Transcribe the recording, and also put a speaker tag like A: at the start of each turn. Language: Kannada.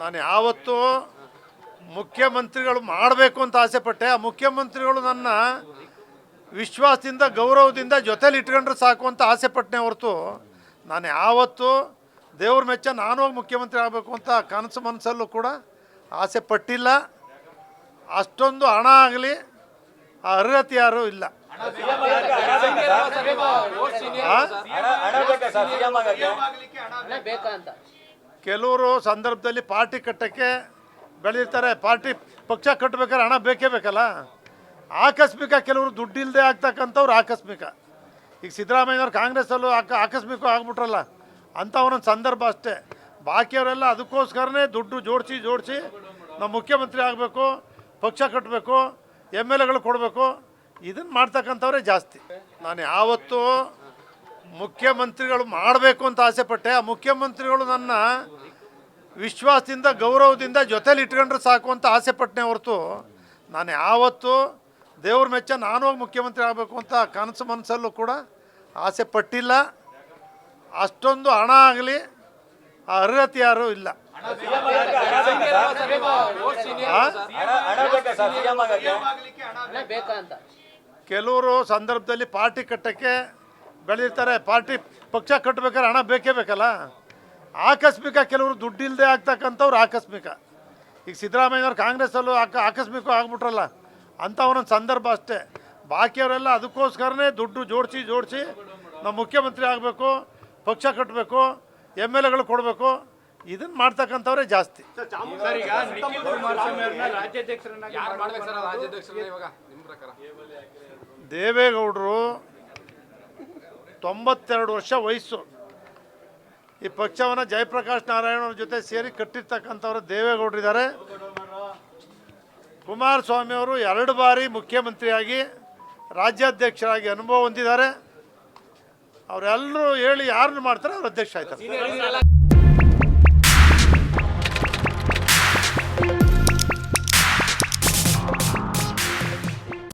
A: ನಾನು ಯಾವತ್ತೂ ಮುಖ್ಯಮಂತ್ರಿಗಳು ಮಾಡಬೇಕು ಅಂತ ಆಸೆ ಪಟ್ಟೆ. ಆ ಮುಖ್ಯಮಂತ್ರಿಗಳು ನನ್ನ ವಿಶ್ವಾಸದಿಂದ ಗೌರವದಿಂದ ಜೊತೆಲಿ ಇಟ್ಕೊಂಡ್ರೆ ಸಾಕು ಅಂತ ಆಸೆ ಪಟ್ಟನೆ ಹೊರತು ನಾನು ಯಾವತ್ತೂ ದೇವ್ರ ಮೆಚ್ಚ ನಾನು ಹೋಗಿ ಮುಖ್ಯಮಂತ್ರಿ ಆಗಬೇಕು ಅಂತ ಕನಸು ಮನಸ್ಸಲ್ಲೂ ಕೂಡ ಆಸೆ ಪಟ್ಟಿಲ್ಲ. ಅಷ್ಟೊಂದು ಹಣ ಆಗಲಿ ಆ ಅರ್ಹತೆ ಯಾರೂ ಇಲ್ಲ. ಕೆಲವರು ಸಂದರ್ಭದಲ್ಲಿ ಪಾರ್ಟಿ ಕಟ್ಟಕ್ಕೆ ಬೆಳೀತಾರೆ. ಪಾರ್ಟಿ ಪಕ್ಷ ಕಟ್ಟಬೇಕಾದ್ರೆ ಹಣ ಬೇಕೇ ಬೇಕಲ್ಲ. ಆಕಸ್ಮಿಕ ಕೆಲವರು ದುಡ್ಡು ಇಲ್ಲದೆ ಆಗ್ತಕ್ಕಂಥವ್ರು ಆಕಸ್ಮಿಕ. ಈಗ ಸಿದ್ದರಾಮಯ್ಯವ್ರು ಕಾಂಗ್ರೆಸ್ಸಲ್ಲೂ ಆಕಸ್ಮಿಕ ಆಗ್ಬಿಟ್ರಲ್ಲ, ಅಂಥ ಒಂದೊಂದು ಸಂದರ್ಭ ಅಷ್ಟೇ. ಬಾಕಿಯವರೆಲ್ಲ ಅದಕ್ಕೋಸ್ಕರನೇ ದುಡ್ಡು ಜೋಡಿಸಿ ನಾವು ಮುಖ್ಯಮಂತ್ರಿ ಆಗಬೇಕು, ಪಕ್ಷ ಕಟ್ಟಬೇಕು, MLAಗಳು ಕೊಡಬೇಕು, ಇದನ್ನು ಮಾಡ್ತಕ್ಕಂಥವ್ರೆ ಜಾಸ್ತಿ. ನಾನು ಯಾವತ್ತೂ ಮುಖ್ಯಮಂತ್ರಿಗಳು ಮಾಡಬೇಕು ಅಂತ ಆಸೆ ಪಟ್ಟೆ. ಆ ಮುಖ್ಯಮಂತ್ರಿಗಳು ನನ್ನ ವಿಶ್ವಾಸದಿಂದ ಗೌರವದಿಂದ ಜೊತೆಲಿ ಇಟ್ಕೊಂಡ್ರೆ ಸಾಕು ಅಂತ ಆಸೆ ಪಟ್ಟನೆ ಹೊರತು ನಾನು ಯಾವತ್ತೂ ದೇವ್ರ ಮೆಚ್ಚ ನಾನು ಹೋಗಿ ಮುಖ್ಯಮಂತ್ರಿ ಆಗಬೇಕು ಅಂತ ಕನಸು ಮನಸ್ಸಲ್ಲೂ ಕೂಡ ಆಸೆ ಪಟ್ಟಿಲ್ಲ. ಅಷ್ಟೊಂದು ಹಣ ಆಗಲಿ ಆ ಅರ್ಹತೆ ಯಾರೂ ಇಲ್ಲ. ಕೆಲವರು ಸಂದರ್ಭದಲ್ಲಿ ಪಾರ್ಟಿ ಕಟ್ಟಕ್ಕೆ ಬೆಳೀತಾರೆ. ಪಾರ್ಟಿ ಪಕ್ಷ ಕಟ್ಟಬೇಕಾದ್ರೆ ಹಣ ಬೇಕೇ ಬೇಕಲ್ಲ. ಆಕಸ್ಮಿಕ ಕೆಲವರು ದುಡ್ಡು ಇಲ್ಲದೆ ಆಗ್ತಕ್ಕಂಥವ್ರು ಆಕಸ್ಮಿಕ. ಈಗ ಸಿದ್ದರಾಮಯ್ಯವ್ರು ಕಾಂಗ್ರೆಸ್ಸಲ್ಲೂ ಆಕಸ್ಮಿಕ ಆಗ್ಬಿಟ್ರಲ್ಲ, ಅಂಥ ಒಂದೊಂದು ಸಂದರ್ಭ ಅಷ್ಟೇ. ಬಾಕಿಯವರೆಲ್ಲ ಅದಕ್ಕೋಸ್ಕರನೇ ದುಡ್ಡು ಜೋಡಿಸಿ ನಾವು ಮುಖ್ಯಮಂತ್ರಿ ಆಗಬೇಕು, ಪಕ್ಷ ಕಟ್ಟಬೇಕು, MLAಗಳು ಕೊಡಬೇಕು, ಇದನ್ನು ಮಾಡ್ತಕ್ಕಂಥವ್ರೆ ಜಾಸ್ತಿ. ದೇವೇಗೌಡರು 92 ವರ್ಷ ವಯಸ್ಸು. ಈ ಪಕ್ಷವನ್ನು ಜಯಪ್ರಕಾಶ್ ನಾರಾಯಣ ಅವ್ರ ಜೊತೆ ಸೇರಿ ಕಟ್ಟಿರ್ತಕ್ಕಂಥವ್ರು ದೇವೇಗೌಡರಿದ್ದಾರೆ. ಕುಮಾರಸ್ವಾಮಿ ಅವರು 2 ಬಾರಿ ಮುಖ್ಯಮಂತ್ರಿಯಾಗಿ ರಾಜ್ಯಾಧ್ಯಕ್ಷರಾಗಿ ಅನುಭವ ಹೊಂದಿದ್ದಾರೆ. ಅವರೆಲ್ಲರೂ ಹೇಳಿ ಯಾರನ್ನು ಮಾಡ್ತಾರೆ ಅವ್ರು ಅಧ್ಯಕ್ಷ ಆಯ್ತಾರೆ.